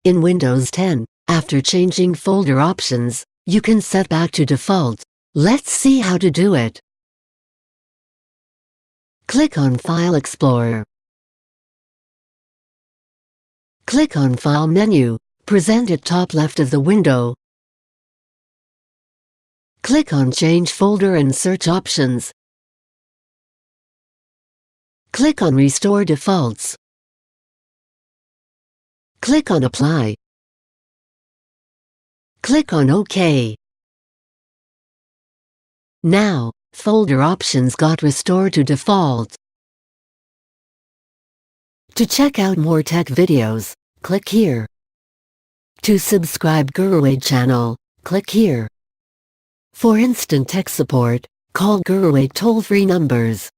In Windows 10, after changing folder options, you can set back to default. Let's see how to do it. Click on File Explorer. Click on File menu, present at top left of the window. Click on Change Folder and Search options. Click on Restore Defaults. Click on Apply. Click on OK. Now, folder options got restored to default. To check out more tech videos, click here. To subscribe GuruAid channel, click here. For instant tech support, call GuruAid toll-free numbers